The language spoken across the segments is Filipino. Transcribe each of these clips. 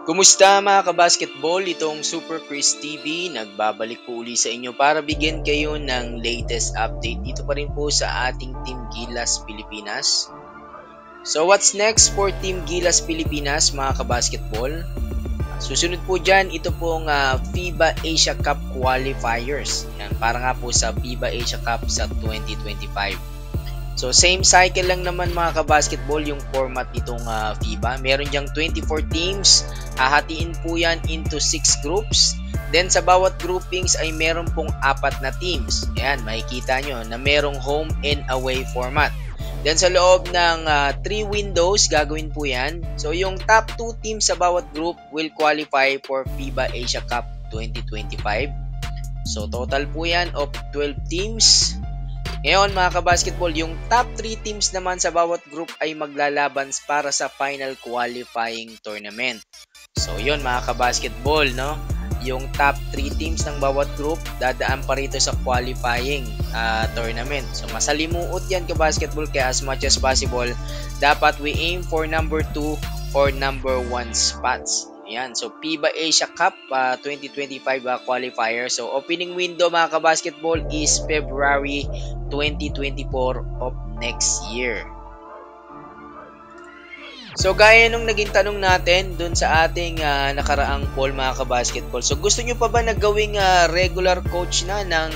Kumusta mga kabasketball? Itong Super Chris TV, nagbabalik po uli sa inyo para bigyan kayo ng latest update dito pa rin po sa ating Team Gilas Pilipinas. So what's next for Team Gilas Pilipinas mga kabasketball? Susunod po dyan, ito pong FIBA Asia Cup Qualifiers. Yan, para nga po sa FIBA Asia Cup sa 2025. So same cycle lang naman mga kabasketball yung format nitong FIBA. Meron diyang 24 teams. Hahatiin po yan into 6 groups. Then sa bawat groupings ay meron pong 4 na teams. Ayan, makikita nyo na merong home and away format. Then sa loob ng 3 windows, gagawin po yan. So yung top 2 teams sa bawat group will qualify for FIBA Asia Cup 2025. So total po yan of 12 teams. Ngayon mga kabasketball, yung top 3 teams naman sa bawat group ay maglalaban para sa final qualifying tournament. So yun mga kabasketball, no? Yung top 3 teams ng bawat group dadaan pa rito sa qualifying tournament. So masalimuot yan kabasketball, kaya as much as possible dapat we aim for number 2 or number 1 spots. Ayan, so FIBA Asia Cup 2025 qualifier. So opening window mga kabasketball is February 2024 of next year. So gaya nung naging tanong natin dun sa ating nakaraang poll mga kabasketball. So gusto nyo pa ba na gawing regular coach na ng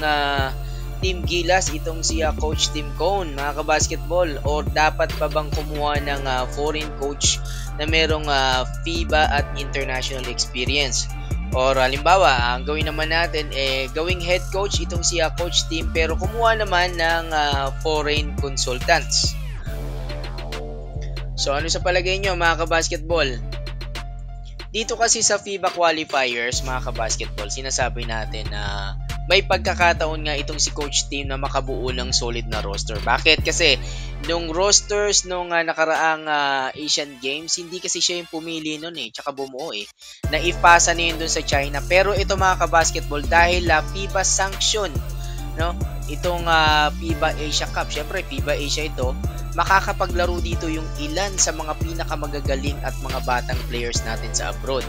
Team Gilas itong si Coach Tim Cone mga kabasketball, o dapat pa bang kumuha ng foreign coach na merong FIBA at international experience? Or halimbawa, ang gawin naman natin gawing head coach itong si Coach Tim pero kumuha naman ng foreign consultants. So ano sa palagay nyo mga kabasketball? Dito kasi sa FIBA qualifiers mga kabasketball, sinasabi natin na may pagkakataon nga itong si Coach Tim na makabuo ng solid na roster. Bakit? Kasi nung rosters nung nakaraang Asian Games, hindi kasi siya yung pumili nun tsaka bumuo Naipasa na yun dun sa China. Pero ito mga kabasketball, dahil FIBA sanction, no? Itong FIBA Asia Cup, syempre FIBA Asia ito, makakapaglaro dito yung ilan sa mga pinakamagagaling at mga batang players natin sa abroad.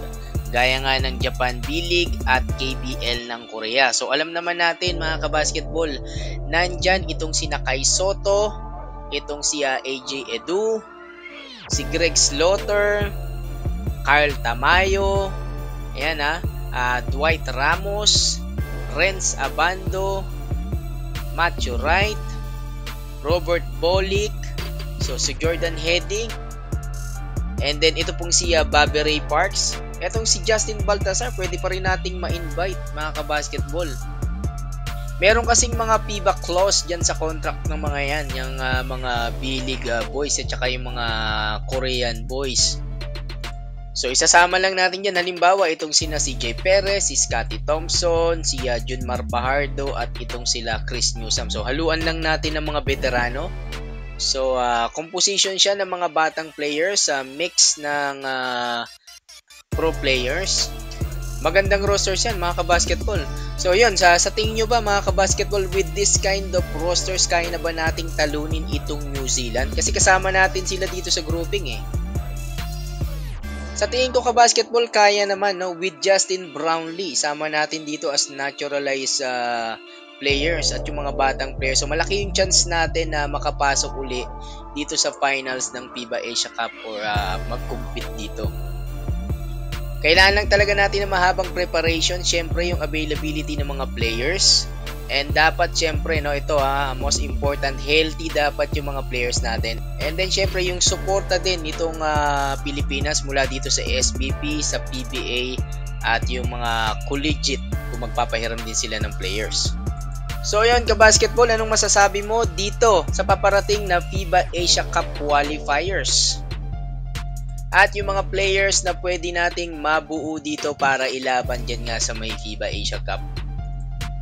Gaya nga ng Japan B-League at KBL ng Korea. So alam naman natin mga kabasketball, nandyan itong si Nakai Soto, itong si AJ Edu, si Greg Slaughter, Carl Tamayo, ayan Dwight Ramos, Renz Abando, Matthew Wright, Robert Bolick, so si Jordan Heading, and then ito pong si Bobby Ray Parks. Etong si Justin Baltazar, pwede pa rin nating ma-invite mga kabasketball. Meron kasing mga FIBA clause dyan sa contract ng mga yan, yung mga B-League boys at saka yung mga Korean boys. So isasama lang natin dyan, halimbawa itong sina CJ Perez, si Scottie Thompson, si Junmar Bahardo at itong sila Chris Newsome. So haluan lang natin ng mga veterano. So composition siya ng mga batang players, mix ng pro players. Magandang rosters yan mga kabasketball. So yun, sa tingin nyo ba mga kabasketball, with this kind of rosters, kaya na ba nating talunin itong New Zealand? Kasi kasama natin sila dito sa grouping Sa tingin ko kabasketball, kaya naman with Justin Brownlee. Sama natin dito as naturalized players at yung mga batang players. So malaki yung chance natin na makapasok uli dito sa finals ng FIBA Asia Cup or mag-compete dito. Kailangan lang talaga natin ng mahabang preparation, syempre yung availability ng mga players. And dapat syempre ito most important, healthy dapat yung mga players natin. And then syempre yung suporta din nitong Pilipinas mula dito sa SBP, sa PBA at yung mga collegiate kung magpapahiram din sila ng players. So yun kabasketball, anong masasabi mo dito sa paparating na FIBA Asia Cup qualifiers? At yung mga players na pwede nating mabuo dito para ilaban dyan nga sa may FIBA Asia Cup.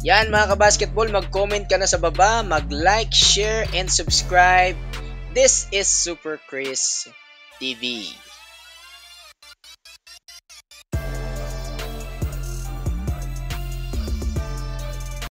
Yan mga kabasketball, mag-comment ka na sa baba, mag-like, share, and subscribe. This is Super Chris TV.